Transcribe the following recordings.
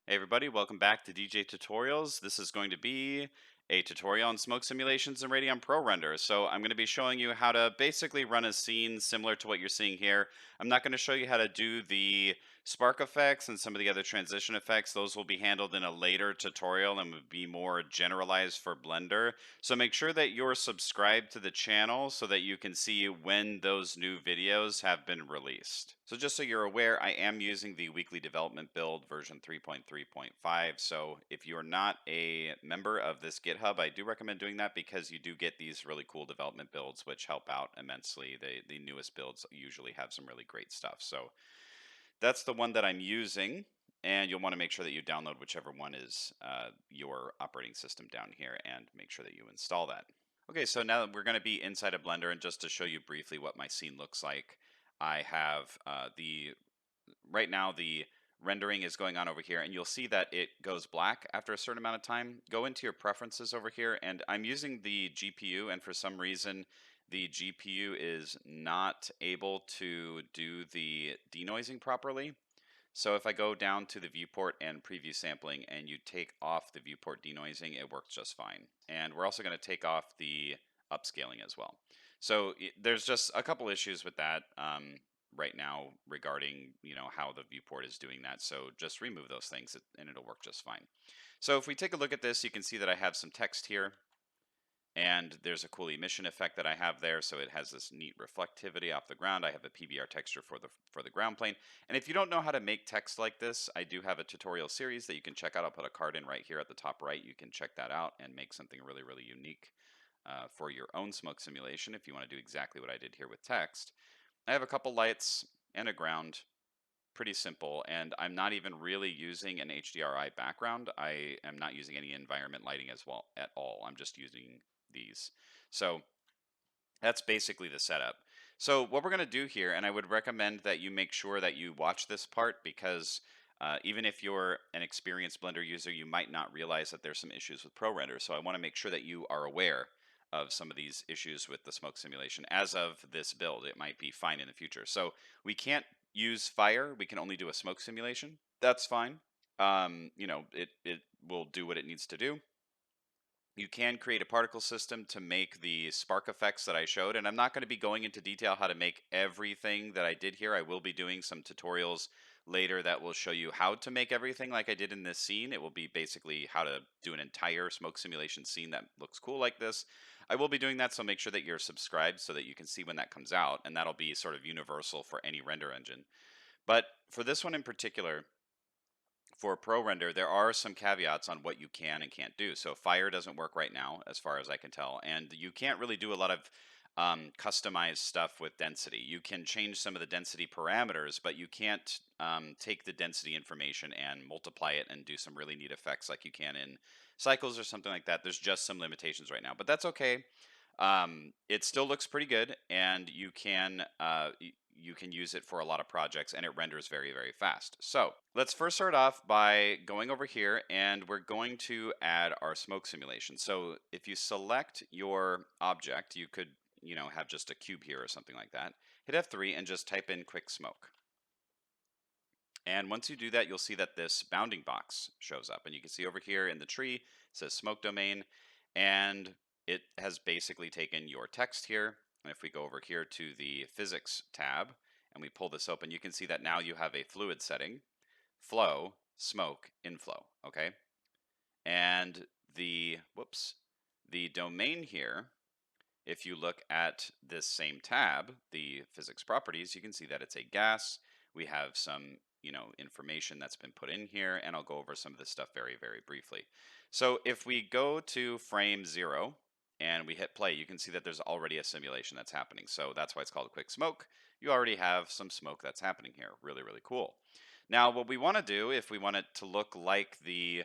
Hey everybody, welcome back to DJ Tutorials. This is going to be a tutorial on smoke simulations in Radeon ProRender. So I'm going to be showing you how to basically run a scene similar to what you're seeing here. I'm not going to show you how to do the spark effects and some of the other transition effects. Those will be handled in a later tutorial and would be more generalized for Blender. So make sure that you're subscribed to the channel so that you can see when those new videos have been released. So just so you're aware, I am using the weekly development build version 3.3.5. So if you're not a member of this GitHub, I do recommend doing that because you do get these really cool development builds which help out immensely. The newest builds usually have some really great stuff. So that's the one that I'm using. And you'll want to make sure that you download whichever one is your operating system down here and make sure that you install that. Okay, so now that we're going to be inside of Blender, and just to show you briefly what my scene looks like, I have right now the rendering is going on over here, and you'll see that it goes black after a certain amount of time. Go into your preferences over here, and I'm using the GPU, and for some reason, the GPU is not able to do the denoising properly. So if I go down to the viewport and preview sampling and you take off the viewport denoising, it works just fine. And we're also going to take off the upscaling as well. So there's just a couple issues with that right now regarding how the viewport is doing that. So just remove those things and it'll work just fine. So if we take a look at this, you can see that I have some text here. And there's a cool emission effect that I have there, so it has this neat reflectivity off the ground. I have a PBR texture for the ground plane. And if you don't know how to make text like this, I do have a tutorial series that you can check out. I'll put a card in right here at the top right. You can check that out and make something really, really unique for your own smoke simulation if you want to do exactly what I did here with text. I have a couple lights and a ground. Pretty simple, and I'm not even really using an HDRI background. I am not using any environment lighting as well at all. I'm just using these. So that's basically the setup. So what we're going to do here, and I would recommend that you make sure that you watch this part because even if you're an experienced Blender user, you might not realize that there's some issues with ProRender. So I want to make sure that you are aware of some of these issues with the smoke simulation. As of this build, it might be fine in the future. So we can't use fire. We can only do a smoke simulation. That's fine. It will do what it needs to do. You can create a particle system to make the spark effects that I showed, and I'm not going to be going into detail how to make everything that I did here. I will be doing some tutorials later that will show you how to make everything like I did in this scene. It will be basically how to do an entire smoke simulation scene that looks cool like this. I will be doing that, so make sure that you're subscribed so that you can see when that comes out, and that'll be sort of universal for any render engine. But for this one in particular, for ProRender, there are some caveats on what you can and can't do. So fire doesn't work right now, as far as I can tell, and you can't really do a lot of customized stuff with density. You can change some of the density parameters, but you can't take the density information and multiply it and do some really neat effects like you can in cycles or something like that. There's just some limitations right now, but that's okay. It still looks pretty good, and you can use it for a lot of projects, and it renders very, very fast. So let's first start off by going over here, and we're going to add our smoke simulation. So if you select your object, you could have just a cube here or something like that. Hit F3 and just type in quick smoke. And once you do that, you'll see that this bounding box shows up. And you can see over here in the tree, it says smoke domain. And it has basically taken your text here. And if we go over here to the physics tab and we pull this open, you can see that now you have a fluid setting, flow, smoke, inflow. Okay. And the domain here, if you look at this same tab, the physics properties, you can see that it's a gas. We have some, information that's been put in here, and I'll go over some of this stuff very, very briefly. So if we go to frame 0 and we hit play, you can see that there's already a simulation that's happening. So that's why it's called a quick smoke. You already have some smoke that's happening here. Really, really cool. Now, what we want to do, if we want it to look like the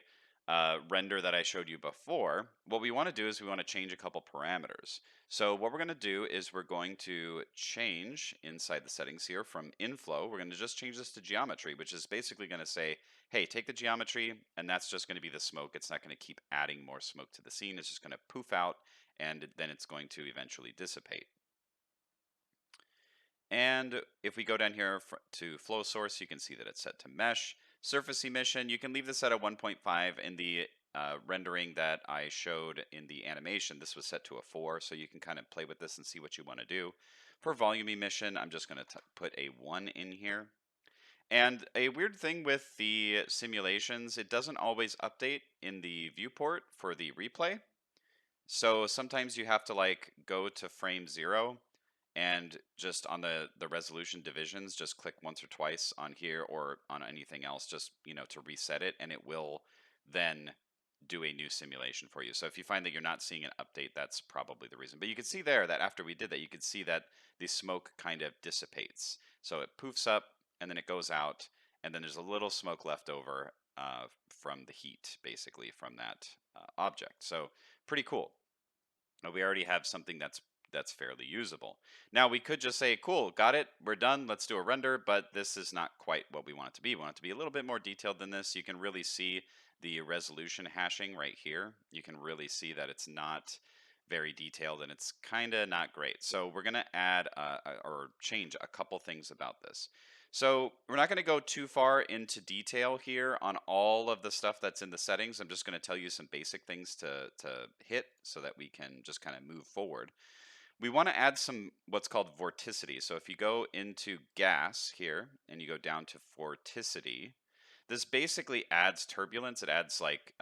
render that I showed you before, what we want to do is we want to change a couple parameters. So what we're going to do is we're going to change inside the settings here from inflow. We're going to just change this to geometry, which is basically going to say, hey, take the geometry, and that's just going to be the smoke. It's not going to keep adding more smoke to the scene. It's just going to poof out, and then it's going to eventually dissipate. And if we go down here to flow source, you can see that it's set to mesh. Surface emission, you can leave this at a 1.5. In the rendering that I showed in the animation, this was set to a 4, so you can kind of play with this and see what you want to do. For volume emission, I'm just going to put a 1 in here. And a weird thing with the simulations, it doesn't always update in the viewport for the replay. So sometimes you have to like go to frame 0 and just on the resolution divisions, just click once or twice on here or on anything else, just, to reset it, and it will then do a new simulation for you. So if you find that you're not seeing an update, that's probably the reason. But you can see there that after we did that, you could see that the smoke kind of dissipates. So it poofs up and then it goes out, and then there's a little smoke left over from the heat, basically, from that object. So pretty cool. We already have something that's fairly usable. Now we could just say, cool, got it, we're done, let's do a render, but this is not quite what we want it to be. We want it to be a little bit more detailed than this. You can really see the resolution hashing right here. You can really see that it's not very detailed and it's kind of not great. So we're going to add or change a couple things about this. So we're not going to go too far into detail here on all of the stuff that's in the settings. I'm just going to tell you some basic things to hit so that we can just kind of move forward. We want to add some what's called vorticity. So if you go into gas here and you go down to vorticity, this basically adds turbulence. It adds like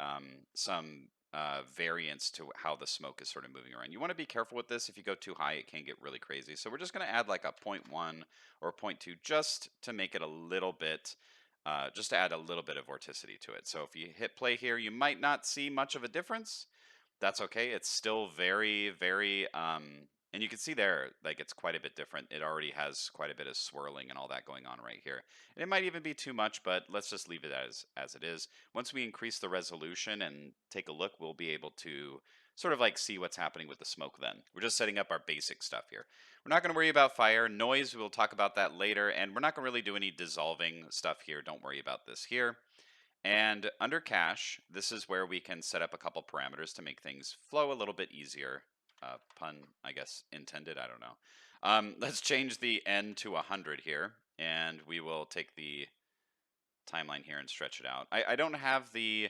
some variance to how the smoke is sort of moving around. You want to be careful with this. If you go too high, it can get really crazy. So we're just going to add like a 0.1 or 0.2 just to make it a little bit, just to add a little bit of vorticity to it. So if you hit play here, you might not see much of a difference. That's okay. It's still very, very, and you can see there, like it's quite a bit different. It already has quite a bit of swirling and all that going on right here. And it might even be too much, but let's just leave it as it is. Once we increase the resolution and take a look, we'll be able to sort of like see what's happening with the smoke then. We're just setting up our basic stuff here. We're not going to worry about fire. Noise, we'll talk about that later. And we're not going to really do any dissolving stuff here. Don't worry about this here. And under cache, this is where we can set up a couple parameters to make things flow a little bit easier. Pun, I guess, intended. I don't know. Let's change the n to 100 here, and we will take the timeline here and stretch it out. I don't have the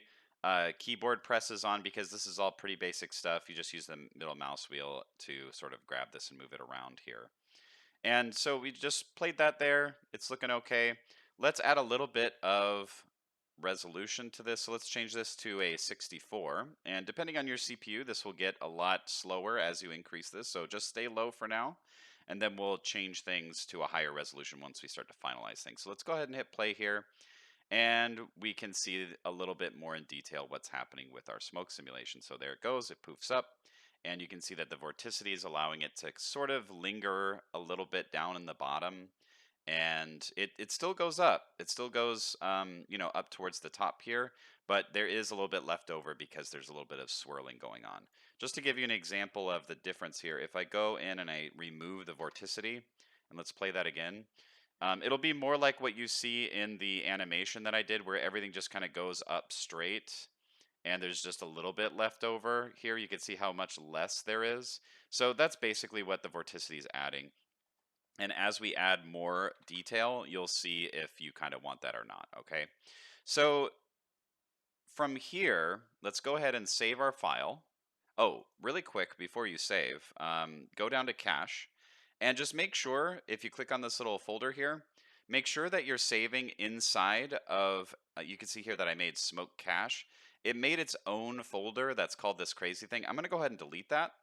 keyboard presses on because this is all pretty basic stuff. You just use the middle mouse wheel to sort of grab this and move it around here. And so we just played that there. It's looking okay. Let's add a little bit of resolution to this. So let's change this to a 64. And depending on your CPU, this will get a lot slower as you increase this. So just stay low for now. And then we'll change things to a higher resolution once we start to finalize things. So let's go ahead and hit play here. And we can see a little bit more in detail what's happening with our smoke simulation. So there it goes, it poofs up. And you can see that the vorticity is allowing it to sort of linger a little bit down in the bottom. And it still goes up. It still goes, up towards the top here. But there is a little bit left over because there's a little bit of swirling going on. Just to give you an example of the difference here, if I go in and I remove the vorticity, and let's play that again, it'll be more like what you see in the animation that I did where everything just kind of goes up straight and there's just a little bit left over. Here you can see how much less there is. So that's basically what the vorticity is adding. And as we add more detail, you'll see if you kind of want that or not, okay? So from here, let's go ahead and save our file. Oh, really quick before you save, go down to cache and just make sure if you click on this little folder here, make sure that you're saving inside of, you can see here that I made smoke cache. It made its own folder that's called this crazy thing. I'm going to go ahead and delete that.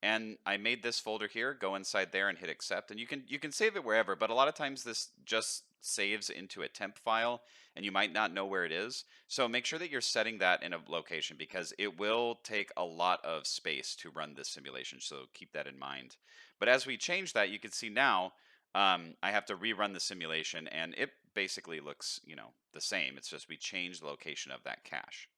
And I made this folder here, go inside there and hit accept. And you can save it wherever, but a lot of times this just saves into a temp file and you might not know where it is. So make sure that you're setting that in a location because it will take a lot of space to run this simulation. So keep that in mind. But as we change that, you can see now I have to rerun the simulation and it basically looks, the same. It's just we change the location of that cache.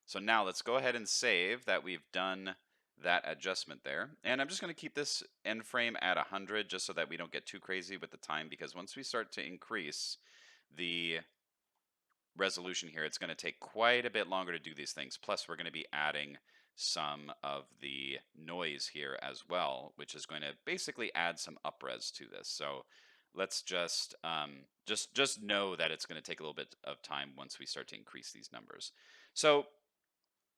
So now let's go ahead and save that we've done that adjustment there. And I'm just going to keep this end frame at 100 just so that we don't get too crazy with the time because once we start to increase the resolution here, it's going to take quite a bit longer to do these things. Plus, we're going to be adding some of the noise here as well, which is going to basically add some up-res to this. So let's just know that it's going to take a little bit of time once we start to increase these numbers. So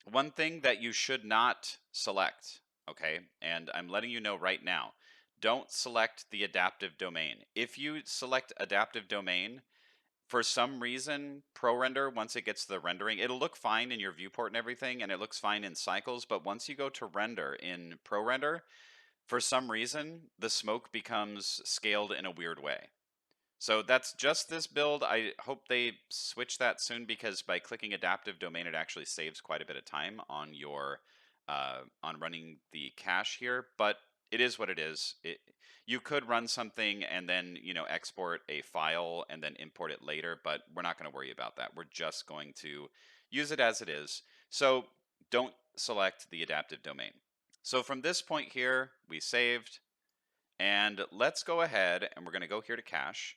one thing that you should not select, okay, and I'm letting you know right now, don't select the adaptive domain. If you select adaptive domain, for some reason, ProRender, once it gets to the rendering, it'll look fine in your viewport and everything, and it looks fine in cycles, but once you go to render in ProRender, for some reason, the smoke becomes scaled in a weird way. So that's just this build. I hope they switch that soon, because by clicking adaptive domain, it actually saves quite a bit of time on your on running the cache here. But it is what it is. You could run something and then export a file and then import it later, but we're not going to worry about that. We're just going to use it as it is. So don't select the adaptive domain. So from this point here, we saved. And let's go ahead and we're going to go here to cache.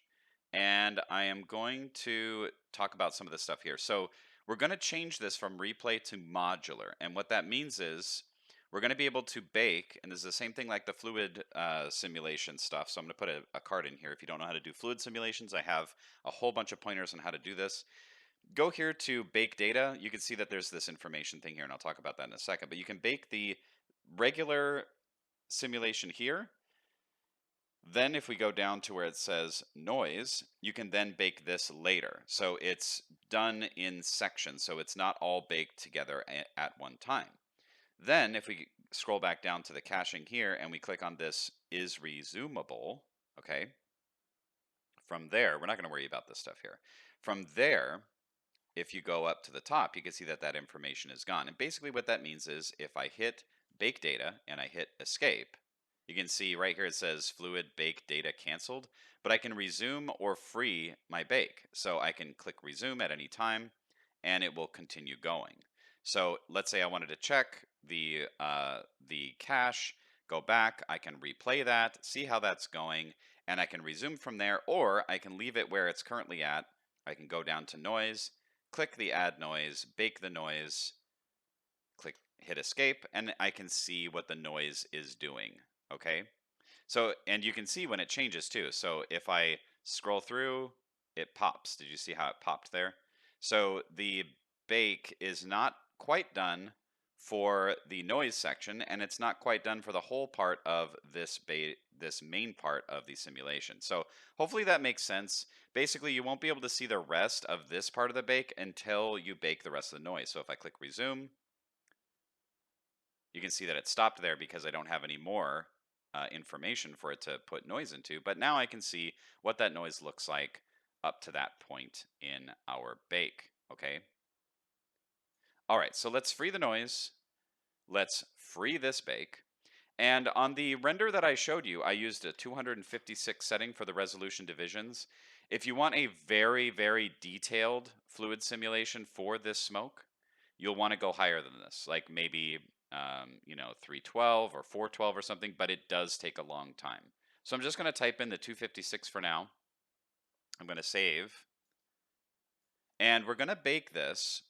And I am going to talk about some of this stuff here. So we're going to change this from replay to modular. And what that means is we're going to be able to bake, and this is the same thing like the fluid simulation stuff. So I'm going to put a card in here. If you don't know how to do fluid simulations, I have a whole bunch of pointers on how to do this. Go here to bake data. You can see that there's this information thing here, and I'll talk about that in a second. But you can bake the regular simulation here. Then if we go down to where it says noise, you can then bake this later. So it's done in sections, so it's not all baked together at one time. Then if we scroll back down to the caching here and we click on this is resumable, okay? From there, we're not going to worry about this stuff here. From there, if you go up to the top, you can see that that information is gone. And basically what that means is if I hit bake data and I hit escape, you can see right here it says fluid bake data canceled, but I can resume or free my bake. So I can click resume at any time and it will continue going. So let's say I wanted to check the cache, go back, I can replay that, see how that's going, and I can resume from there, or I can leave it where it's currently at. I can go down to noise, click the add noise, bake the noise, click hit escape, and I can see what the noise is doing. Okay. So, and you can see when it changes too. So if I scroll through, it pops. Did you see how it popped there? So the bake is not quite done for the noise section, and it's not quite done for the whole part of this main part of the simulation. So hopefully that makes sense. Basically, you won't be able to see the rest of this part of the bake until you bake the rest of the noise. So if I click resume, you can see that it stopped there because I don't have any more information for it to put noise into. But now I can see what that noise looks like up to that point in our bake. Okay. All right. So let's free the noise. Let's free this bake. And on the render that I showed you, I used a 256 setting for the resolution divisions. If you want a very, very detailed fluid simulation for this smoke, you'll want to go higher than this, like maybe 312 or 412 or something, but it does take a long time. So I'm just going to type in the 256 for now. I'm going to save. And we're going to bake this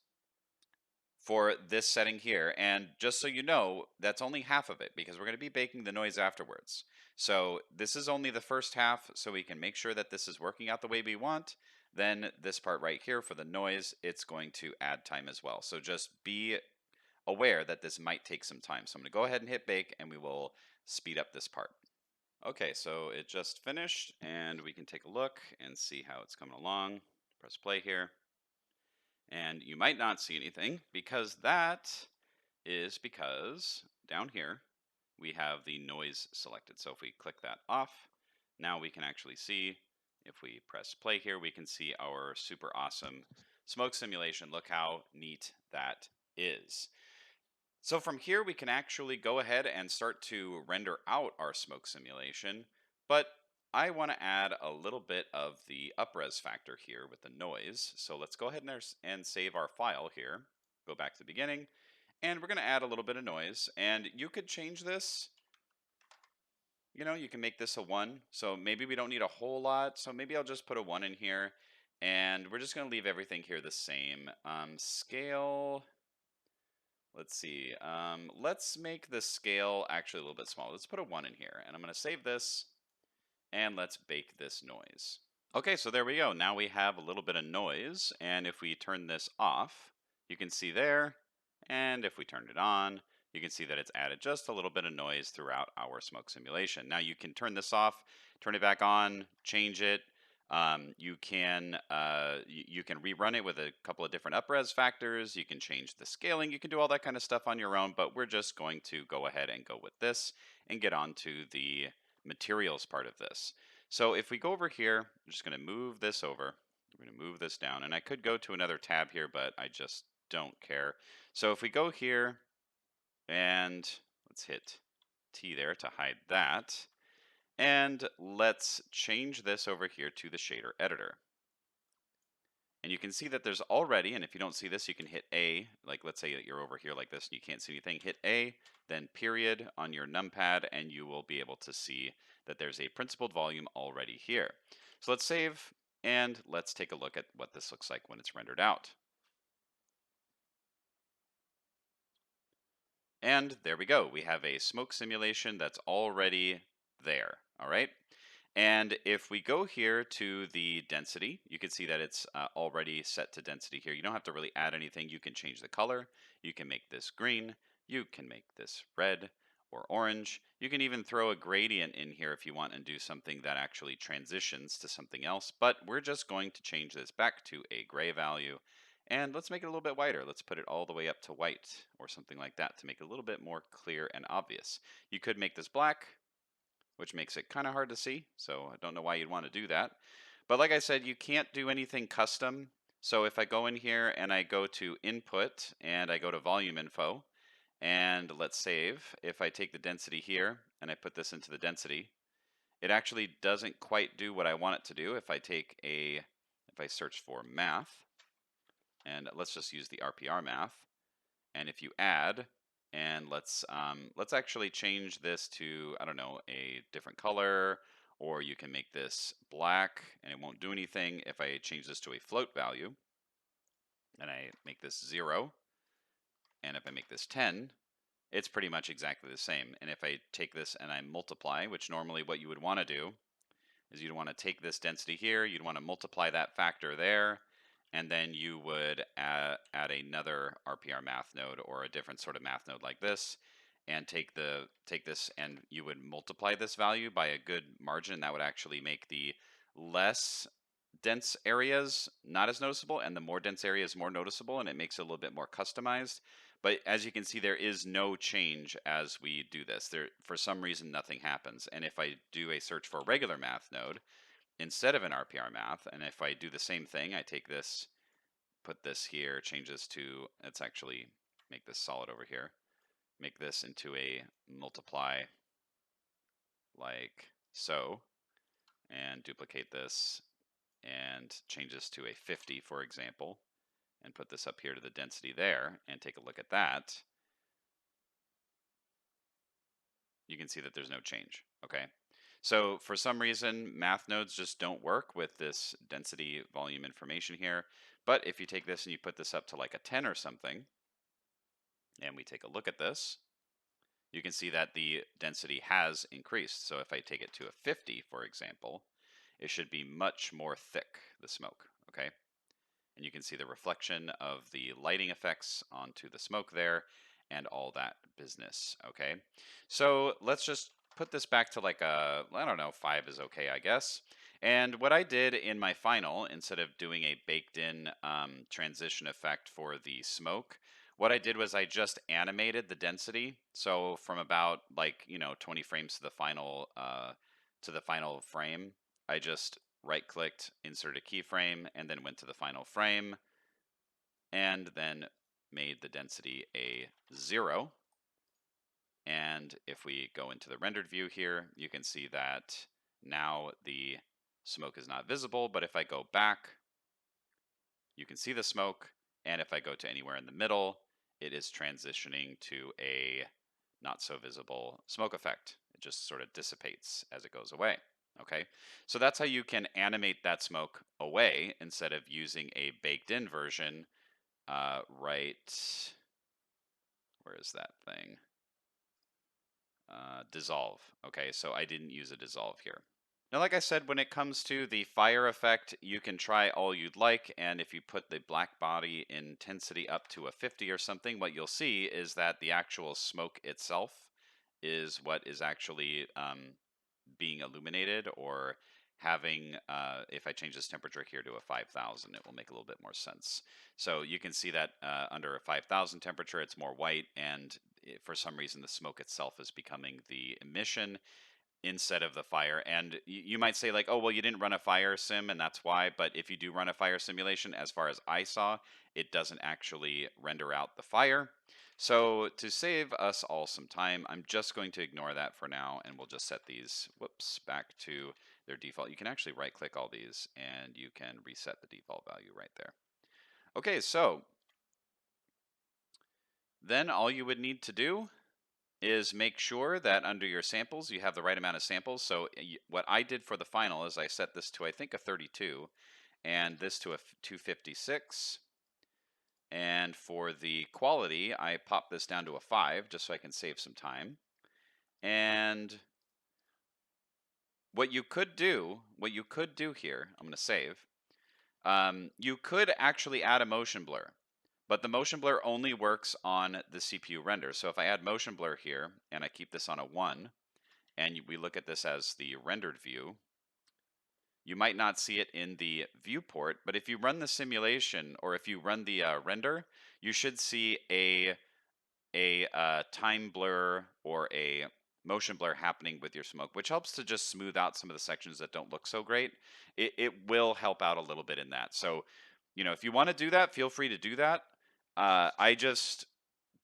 for this setting here. And just so you know, that's only half of it because we're going to be baking the noise afterwards. So this is only the first half, so we can make sure that this is working out the way we want. Then this part right here for the noise, it's going to add time as well. So just be aware that this might take some time. So I'm going to go ahead and hit bake and we will speed up this part. Okay, so it just finished and we can take a look and see how it's coming along. Press play here. And you might not see anything because down here we have the noise selected. So if we click that off, now we can actually see, if we press play here, we can see our super awesome smoke simulation. Look how neat that is. So from here, we can actually go ahead and start to render out our smoke simulation, but I want to add a little bit of the upres factor here with the noise. So let's go ahead and save our file here. Go back to the beginning, and we're going to add a little bit of noise, and you could change this. You can make this a 1, so maybe we don't need a whole lot, so maybe I'll just put a 1 in here, and we're just going to leave everything here the same. Scale... Let's see. Let's make the scale actually a little bit smaller. Let's put a 1 in here, and I'm going to save this. And let's bake this noise. Okay, so there we go. Now we have a little bit of noise, and if we turn this off, you can see there, and if we turn it on, you can see that it's added just a little bit of noise throughout our smoke simulation. Now you can turn this off, turn it back on, change it. You can rerun it with a couple of different upres factors. You can change the scaling. You can do all that kind of stuff on your own, but we're just going to go ahead and go with this and get on to the materials part of this. So if we go over here, I'm just going to move this over. We're going to move this down. And I could go to another tab here, but I just don't care. So if we go here and let's hit T there to hide that. And let's change this over here to the shader editor. And you can see that there's already, and if you don't see this, you can hit A, like let's say that you're over here like this and you can't see anything, hit A, then period on your numpad, and you will be able to see that there's a principled volume already here. So let's save, and let's take a look at what this looks like when it's rendered out. And there we go. We have a smoke simulation that's already there, all right? And if we go here to the density, you can see that it's already set to density here. You don't have to really add anything. You can change the color. You can make this green. You can make this red or orange. You can even throw a gradient in here if you want and do something that actually transitions to something else. But we're just going to change this back to a gray value. And let's make it a little bit whiter. Let's put it all the way up to white or something like that to make it a little bit more clear and obvious. You could make this black, which makes it kind of hard to see. So I don't know why you'd want to do that. But like I said, you can't do anything custom. So if I go in here and I go to input and I go to volume info and let's save, if I take the density here and I put this into the density, it actually doesn't quite do what I want it to do. If I search for math, and let's just use the RPR math, and if you add, and let's actually change this to, I don't know, a different color, or you can make this black and it won't do anything. If I change this to a float value and I make this 0, and if I make this 10, it's pretty much exactly the same. And if I take this and I multiply, which normally what you would want to do is you'd want to take this density here, you'd want to multiply that factor there, and then you would add another RPR math node or a different sort of math node like this, and take this and you would multiply this value by a good margin. That would actually make the less dense areas not as noticeable and the more dense areas more noticeable, and it makes it a little bit more customized. But as you can see, there is no change as we do this. There, for some reason, nothing happens. And if I do a search for a regular math node instead of an RPR math, and if I do the same thing, I take this, put this here, change this to, let's actually make this solid over here, make this into a multiply like so, and duplicate this and change this to a 50, for example, and put this up here to the density there, and take a look at that, you can see that there's no change, okay? So for some reason, math nodes just don't work with this density volume information here. But if you take this and you put this up to like a 10 or something, and we take a look at this, you can see that the density has increased. So if I take it to a 50, for example, it should be much more thick, the smoke, okay? And you can see the reflection of the lighting effects onto the smoke there and all that business, okay? So let's just put this back to like a, I don't know, 5 is okay, I guess. And what I did in my final, instead of doing a baked in transition effect for the smoke, what I did was I just animated the density. So from about like, 20 frames to the final frame, I just right clicked, insert a keyframe, and then went to the final frame, and then made the density a 0. And if we go into the rendered view here, you can see that now the smoke is not visible, but if I go back, you can see the smoke, and if I go to anywhere in the middle, it is transitioning to a not so visible smoke effect. It just sort of dissipates as it goes away. Okay, so that's how you can animate that smoke away instead of using a baked in version. Right, where is that thing? Dissolve. Okay, so I didn't use a dissolve here. Now, like I said, when it comes to the fire effect, you can try all you'd like, and if you put the black body intensity up to a 50 or something, what you'll see is that the actual smoke itself is what is actually being illuminated, or having, if I change this temperature here to a 5,000, it will make a little bit more sense. So you can see that under a 5,000 temperature, it's more white, and for some reason, the smoke itself is becoming the emission instead of the fire. And you might say, like, oh, well, you didn't run a fire sim and that's why. But if you do run a fire simulation, as far as I saw, it doesn't actually render out the fire. So to save us all some time, I'm just going to ignore that for now, and we'll just set these, whoops, back to their default. You can actually right click all these and you can reset the default value right there. Okay, so then all you would need to do is make sure that under your samples you have the right amount of samples. So what I did for the final is I set this to, I think, a 32, and this to a 256. And for the quality, I popped this down to a 5 just so I can save some time. And what you could do here, I'm going to save. You could actually add a motion blur, but the motion blur only works on the CPU render. So if I add motion blur here and I keep this on a 1, and we look at this as the rendered view, you might not see it in the viewport, but if you run the simulation, or if you run the render, you should see a time blur or a motion blur happening with your smoke, which helps to just smooth out some of the sections that don't look so great. It will help out a little bit in that. So, if you want to do that, feel free to do that. I just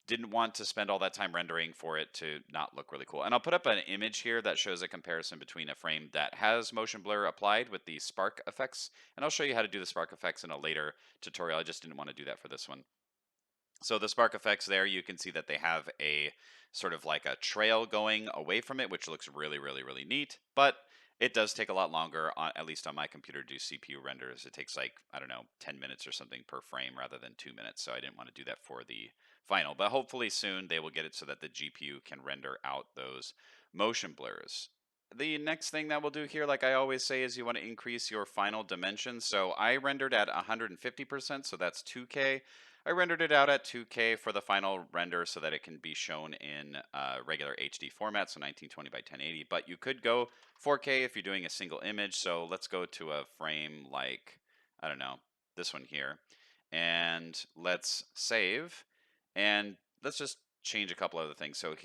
didn't want to spend all that time rendering for it to not look really cool. And I'll put up an image here that shows a comparison between a frame that has motion blur applied with the spark effects. And I'll show you how to do the spark effects in a later tutorial. I just didn't want to do that for this one. So the spark effects there, you can see that they have a sort of like a trail going away from it, which looks really, really, really neat. But it does take a lot longer, at least on my computer, to do CPU renders. It takes like, I don't know, 10 minutes or something per frame rather than 2 minutes. So I didn't want to do that for the final. But hopefully soon they will get it so that the GPU can render out those motion blurs. The next thing that we'll do here, like I always say, is you want to increase your final dimensions. So I rendered at 150%, so that's 2K. I rendered it out at 2K for the final render so that it can be shown in regular HD format, so 1920 by 1080. But you could go 4K if you're doing a single image. So let's go to a frame like, I don't know, this one here. And let's save. And let's just change a couple other things. So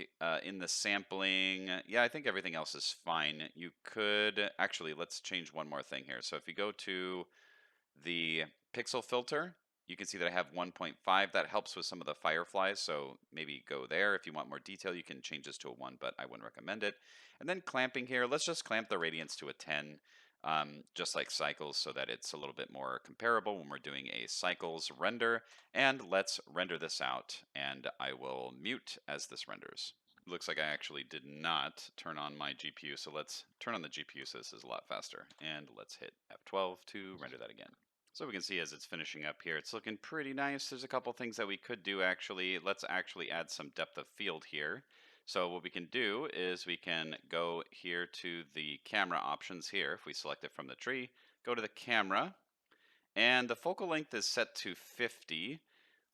in the sampling, yeah, I think everything else is fine. You could, actually, let's change one more thing here. So if you go to the pixel filter, you can see that I have 1.5. That helps with some of the fireflies, so maybe go there. If you want more detail, you can change this to a 1, but I wouldn't recommend it. And then clamping here, let's just clamp the radiance to a 10, just like cycles, so that it's a little bit more comparable when we're doing a cycles render. And let's render this out, and I will mute as this renders. Looks like I actually did not turn on my GPU, so let's turn on the GPU so this is a lot faster. And let's hit F12 to render that again. So we can see as it's finishing up here, it's looking pretty nice. There's a couple things that we could do actually. Let's actually add some depth of field here. So what we can do is we can go here to the camera options here. If we select it from the tree, go to the camera, and the focal length is set to 50.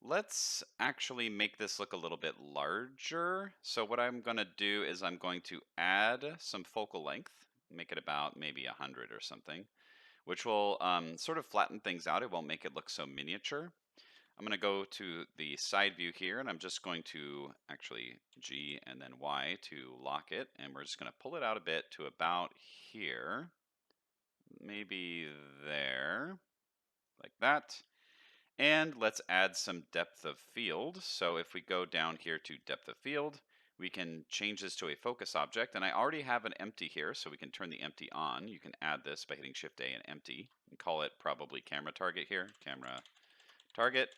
Let's actually make this look a little bit larger. So what I'm going to do is I'm going to add some focal length, make it about maybe 100 or something, which will sort of flatten things out. It won't make it look so miniature. I'm going to go to the side view here, and I'm just going to actually G and then Y to lock it, and we're just going to pull it out a bit to about here, maybe there, like that. And let's add some depth of field. So if we go down here to depth of field, we can change this to a focus object. And I already have an empty here, so we can turn the empty on. You can add this by hitting Shift A and empty, and call it probably camera target here, camera target.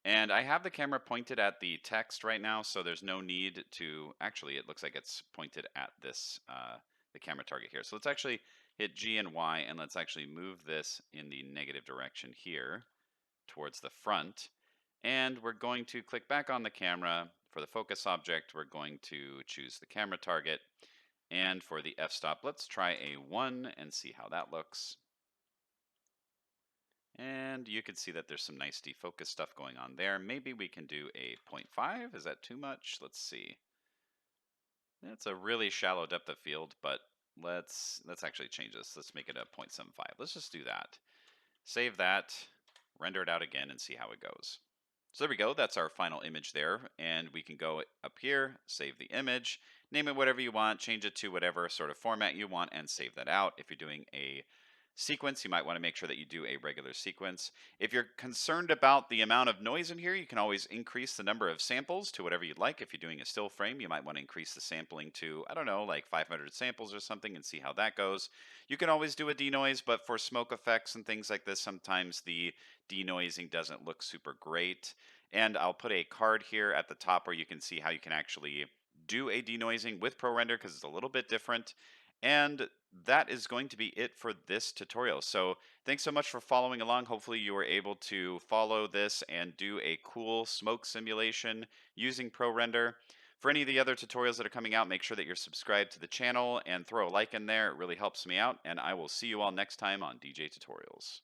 And I have the camera pointed at the text right now, so there's no need to, actually it looks like it's pointed at this, the camera target here. So let's actually hit G and Y, and let's actually move this in the negative direction here towards the front. And we're going to click back on the camera. For the focus object, we're going to choose the camera target. And for the f-stop, let's try a 1 and see how that looks. And you can see that there's some nice defocus stuff going on there. Maybe we can do a 0.5. Is that too much? Let's see. That's a really shallow depth of field, but let's actually change this. Let's make it a 0.75. Let's just do that. Save that, render it out again, and see how it goes. So there we go. That's our final image there. And we can go up here, save the image, name it whatever you want, change it to whatever sort of format you want, and save that out. If you're doing a sequence, you might want to make sure that you do a regular sequence. If you're concerned about the amount of noise in here, you can always increase the number of samples to whatever you'd like. If you're doing a still frame, you might want to increase the sampling to, I don't know, like 500 samples or something and see how that goes. You can always do a denoise, but for smoke effects and things like this, sometimes the denoising doesn't look super great. And I'll put a card here at the top where you can see how you can actually do a denoising with ProRender because it's a little bit different. And that is going to be it for this tutorial. So thanks so much for following along. Hopefully you were able to follow this and do a cool smoke simulation using ProRender. For any of the other tutorials that are coming out, make sure that you're subscribed to the channel and throw a like in there. It really helps me out. And I will see you all next time on DJ Tutorials.